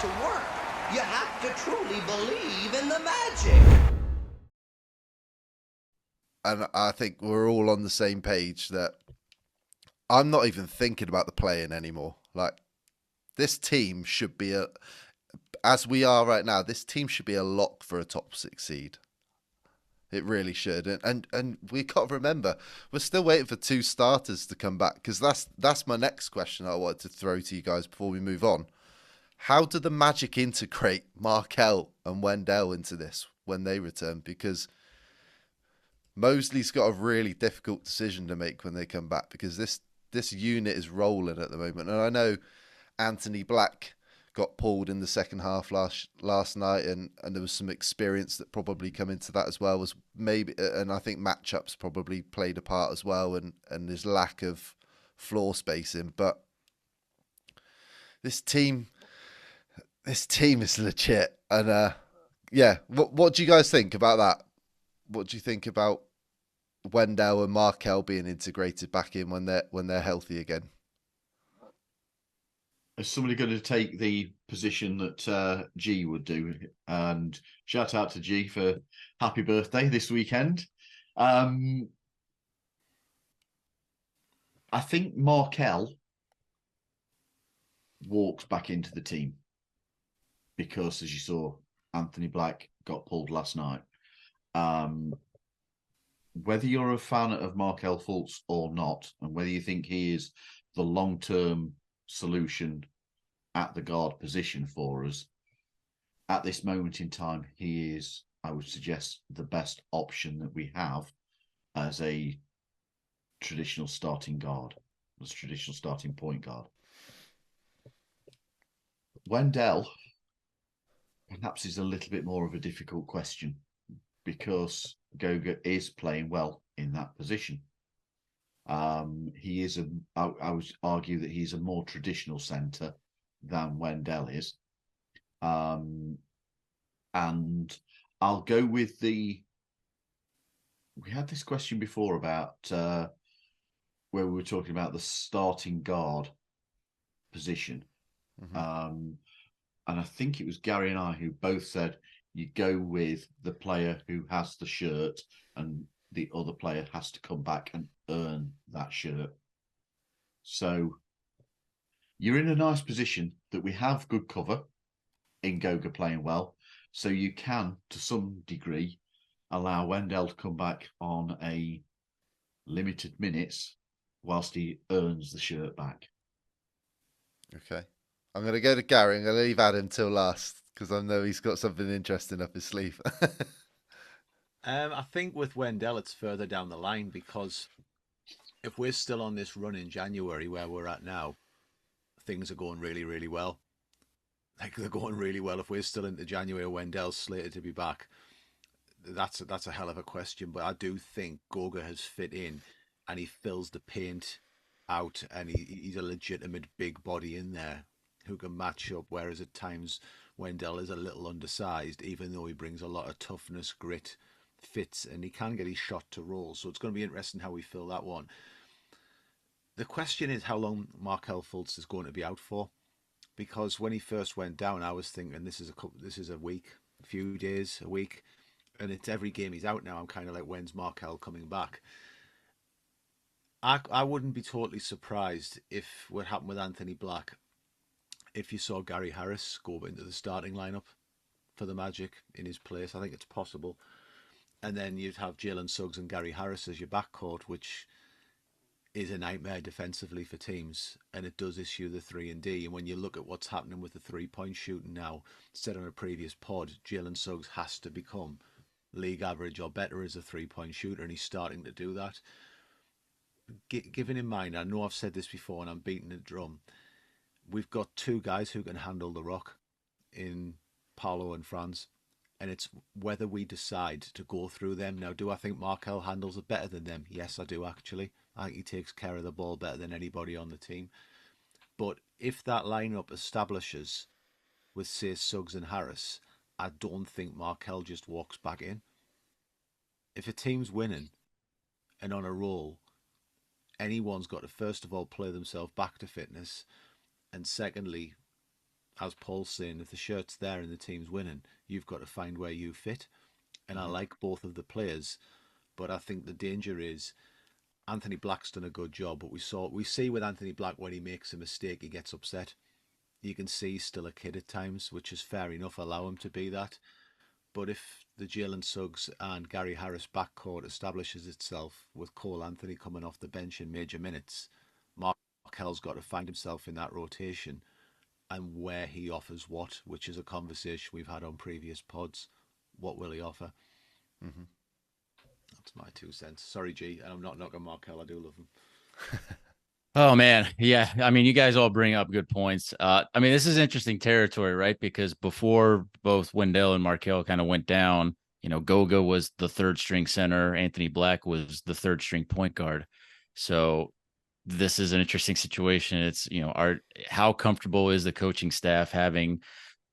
to work. You have to truly believe in the magic. And I think we're all on the same page that I'm not even thinking about the playing anymore. Like, this team should be as we are right now, this team should be a lock for a top 6 seed. It really should. And we got to remember, we're still waiting for 2 starters to come back, because that's my next question I wanted to throw to you guys before we move on. How do the Magic integrate Markelle and Wendell into this when they return? Because Mosley's got a really difficult decision to make when they come back, because this unit is rolling at the moment. And I know Anthony Black got pulled in the second half last night, and there was some experience that probably come into that as well, as maybe, and I think matchups probably played a part as well, and his lack of floor spacing. But this team is legit, and yeah, what do you guys think about that? What do you think about Wendell and Markelle being integrated back in when they're healthy again? Is somebody going to take the position that G would do? And shout out to G for happy birthday this weekend. I think Markelle walks back into the team because, as you saw, Anthony Black got pulled last night. Whether you're a fan of Markelle Fultz or not, and whether you think he is the long-term solution at the guard position for us, at this moment in time, he is, I would suggest, the best option that we have as a traditional starting guard, as a traditional starting point guard. Wendell, perhaps, is a little bit more of a difficult question, because Goga is playing well in that position. He is I would argue that he's a more traditional centre than Wendell is. And I'll go with we had this question before about where we were talking about the starting guard position. Mm-hmm. And I think it was Gary and I who both said you go with the player who has the shirt, and the other player has to come back and earn that shirt. So you're in a nice position that we have good cover in Goga playing well. So you can, to some degree, allow Wendell to come back on a limited minutes whilst he earns the shirt back. Okay. I'm going to go to Gary. I'm going to leave Adam till last, because I know he's got something interesting up his sleeve. I think with Wendell, it's further down the line, because if we're still on this run in January where we're at now, things are going really, really well. Like, they're going really well. If we're still into January, Wendell's slated to be back, that's a hell of a question. But I do think Goga has fit in, and he fills the paint out, and he's a legitimate big body in there who can match up, whereas at times Wendell is a little undersized, even though he brings a lot of toughness, grit, fits, and he can get his shot to roll. So it's going to be interesting how we fill that one. The question is how long Markelle Fultz is going to be out for, because when he first went down, I was thinking this is a week, a few days, a week, and it's every game he's out now. I'm kind of like, when's Markelle coming back? I wouldn't be totally surprised if what happened with Anthony Black, if you saw Gary Harris go into the starting lineup for the Magic in his place. I think it's possible. And then you'd have Jalen Suggs and Gary Harris as your backcourt, which is a nightmare defensively for teams, and it does issue the 3-and-D. And when you look at what's happening with the 3-point shooting now, said on a previous pod, Jalen Suggs has to become league average or better as a 3-point shooter, and he's starting to do that. Given in mind, I know I've said this before and I'm beating the drum, we've got 2 guys who can handle the rock in Paolo and Franz, and it's whether we decide to go through them. Now, do I think Markelle handles it better than them? Yes, I do, actually. I think he takes care of the ball better than anybody on the team. But if that lineup establishes with, say, Suggs and Harris, I don't think Markelle just walks back in. If a team's winning and on a roll, anyone's got to first of all play themselves back to fitness, and secondly, as Paul's saying, if the shirt's there and the team's winning, you've got to find where you fit. And I like both of the players, but I think the danger is Anthony Black's done a good job, but we see with Anthony Black when he makes a mistake, he gets upset. You can see he's still a kid at times, which is fair enough. Allow him to be that. But if the Jalen Suggs and Gary Harris backcourt establishes itself with Cole Anthony coming off the bench in major minutes, Markelle's got to find himself in that rotation and where he offers what, which is a conversation we've had on previous pods. What will he offer? Mm-hmm. That's my 2 cents. Sorry, G, and I'm not knocking Markelle. I do love him. Oh man, yeah. I mean, you guys all bring up good points. I mean, this is interesting territory, right? Because before both Wendell and Markelle kind of went down, Goga was the third string center. Anthony Black was the third string point guard. So this is an interesting situation. It's, how comfortable is the coaching staff having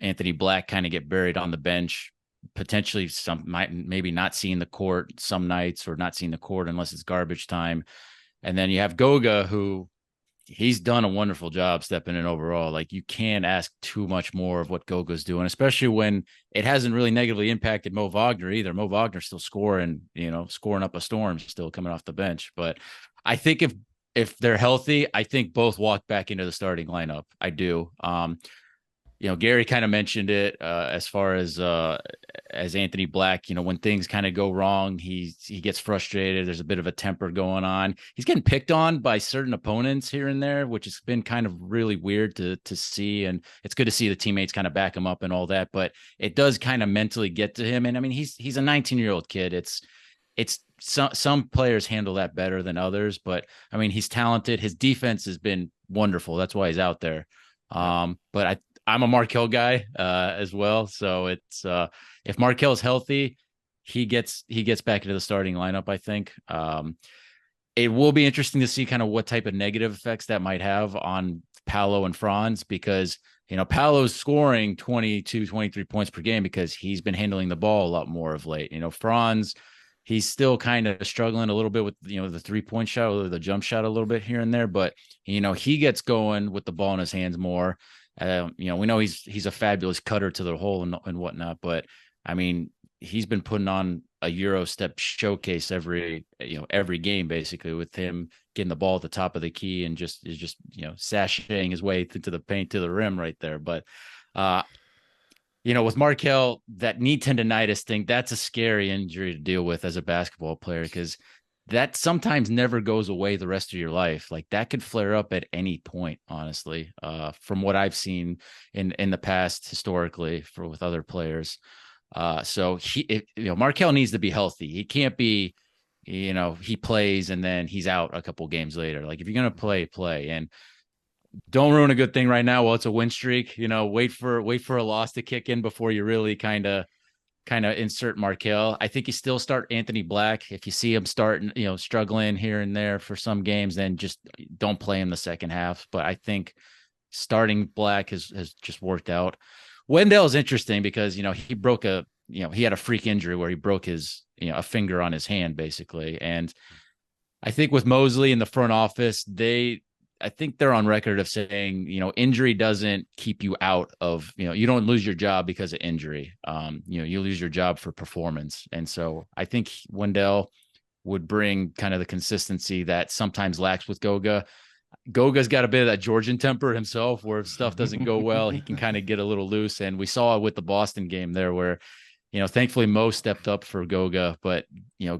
Anthony Black kind of get buried on the bench, potentially maybe not seeing the court some nights or not seeing the court unless it's garbage time. And then you have Goga, who he's done a wonderful job stepping in overall. Like, you can't ask too much more of what Goga's doing, especially when it hasn't really negatively impacted Mo Wagner either. Mo Wagner's still scoring up a storm, still coming off the bench. But I think if they're healthy, I think both walk back into the starting lineup. I do. Gary kind of mentioned it as far as Anthony Black, when things kind of go wrong, he gets frustrated. There's a bit of a temper going on. He's getting picked on by certain opponents here and there, which has been kind of really weird to see. And it's good to see the teammates kind of back him up and all that, but it does kind of mentally get to him. And I mean, he's a 19-year-old kid. It's some players handle that better than others, but I mean, he's talented. His defense has been wonderful. That's why he's out there. But I'm a Markelle guy as well. So it's if Markelle's healthy, he gets back into the starting lineup, I think. It will be interesting to see kind of what type of negative effects that might have on Paolo and Franz, because, Paolo's scoring 22, 23 points per game because he's been handling the ball a lot more of late. Franz, he's still kind of struggling a little bit with, the 3-point shot or the jump shot a little bit here and there, but, he gets going with the ball in his hands more. We know he's a fabulous cutter to the hole and whatnot, but I mean, he's been putting on a Euro step showcase every game, basically, with him getting the ball at the top of the key and just sashaying his way into the paint to the rim right there. But, with Markelle, that knee tendonitis thing, that's a scary injury to deal with as a basketball player, because that sometimes never goes away the rest of your life. Like, that could flare up at any point, honestly, from what I've seen in the past historically with other players. So Markelle needs to be healthy. He can't be, he plays and then he's out a couple games later. Like, if you're going to play, and don't ruin a good thing right now. Well, it's a win streak, wait for a loss to kick in before you really kind of insert Markelle. I think you still start Anthony Black. If you see him starting, struggling here and there for some games, then just don't play him the second half. But I think starting Black has just worked out. Wendell is interesting because, he he had a freak injury where he broke his, a finger on his hand, basically. And I think with Mosley in the front office, I think they're on record of saying, injury doesn't keep you out of, you don't lose your job because of injury. You lose your job for performance. And so I think Wendell would bring kind of the consistency that sometimes lacks with Goga. Goga's got a bit of that Georgian temper himself, where if stuff doesn't go well, he can kind of get a little loose. And we saw it with the Boston game there where, thankfully Mo stepped up for Goga, but,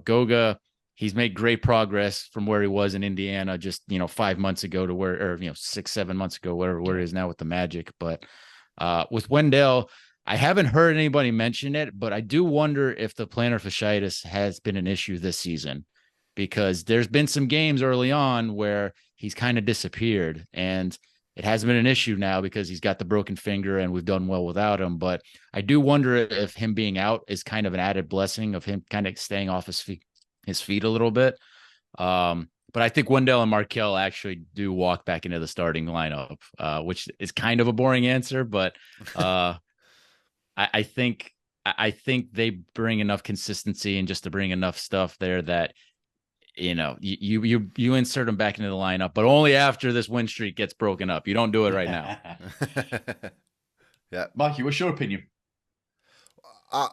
Goga, he's made great progress from where he was in Indiana just, 5 months ago to where, or, 6-7 months ago, where he is now with the Magic. But with Wendell, I haven't heard anybody mention it, but I do wonder if the plantar fasciitis has been an issue this season, because there's been some games early on where he's kind of disappeared, and it hasn't been an issue now because he's got the broken finger and we've done well without him. But I do wonder if him being out is kind of an added blessing of him kind of staying off his feet a little bit. But I think Wendell and Markelle actually do walk back into the starting lineup, which is kind of a boring answer, but I think they bring enough consistency and just to bring enough stuff there that, you insert them back into the lineup, but only after this win streak gets broken up. You don't do it right now. Yeah. Mikey, what's your opinion? I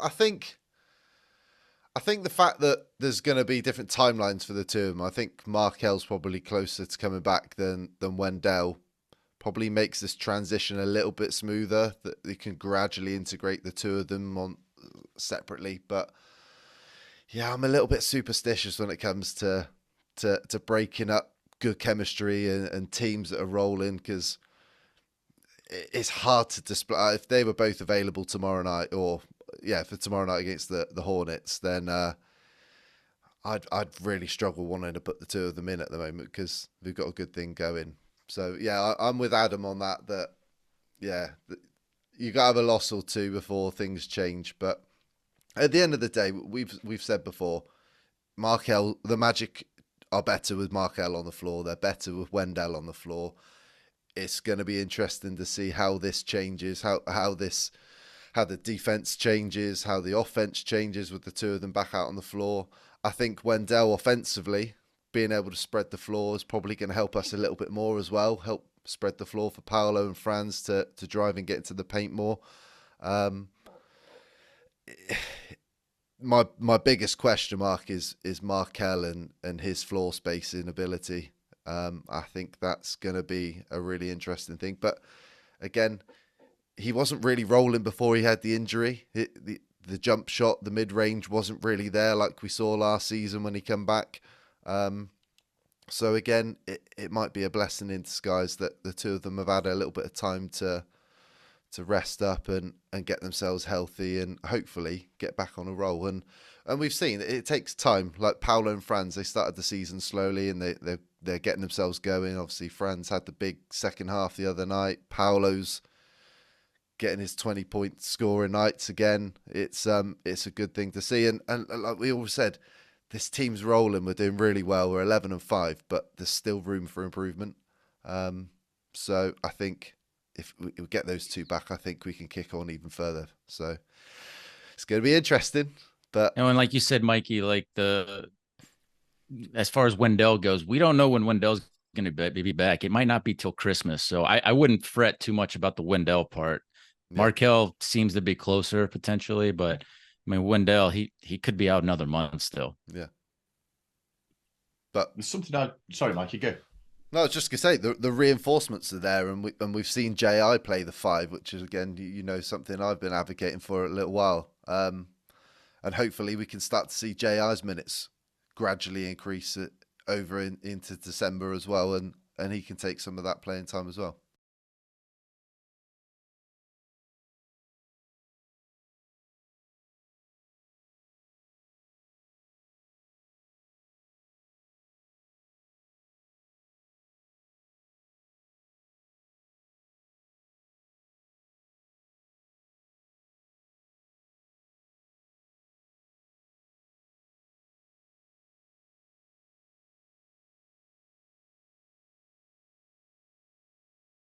think the fact that there's going to be different timelines for the two of them. I think Markelle's probably closer to coming back than Wendell. Probably makes this transition a little bit smoother, that they can gradually integrate the two of them on separately. But yeah, I'm a little bit superstitious when it comes to breaking up good chemistry and teams that are rolling, because it's hard to display. If they were both available tomorrow night, or for tomorrow night against the Hornets, then I'd really struggle wanting to put the two of them in at the moment, because we've got a good thing going. So yeah, I'm with Adam on that. You got to have a loss or two before things change. But at the end of the day, we've said before, Markelle, the Magic are better with Markelle on the floor. They're better with Wendell on the floor. It's going to be interesting to see how this changes, how the defense changes, how the offense changes with the two of them back out on the floor. I think Wendell offensively, being able to spread the floor, is probably going to help us a little bit more as well. Help spread the floor for Paolo and Franz to drive and get into the paint more. My biggest question mark is Markelle and his floor spacing ability. I think that's going to be a really interesting thing. But again, he wasn't really rolling before he had the injury. The jump shot, the mid-range wasn't really there like we saw last season when he came back. So again, it might be a blessing in disguise that the two of them have had a little bit of time to rest up and get themselves healthy and hopefully get back on a roll. And we've seen it takes time. Like Paolo and Franz, they started the season slowly and they're getting themselves going. Obviously, Franz had the big second half the other night. Paolo's getting his 20-point scoring nights again. It's a good thing to see. And like we always said, this team's rolling. We're doing really well. We're 11-5, but there's still room for improvement. So I think if we get those two back, I think we can kick on even further. So it's going to be interesting. But and like you said, Mikey, like as far as Wendell goes, we don't know when Wendell's going to be back. It might not be till Christmas. So I wouldn't fret too much about the Wendell part. Yeah. Markelle seems to be closer potentially, but I mean, Wendell, he could be out another month still. Yeah. But there's something sorry, Mike, you go. No, I was just going to say, the reinforcements are there, and we've seen J.I. play the 5, which is, again, something I've been advocating for a little while. And hopefully we can start to see J.I.'s minutes gradually increase over into December as well, and he can take some of that playing time as well.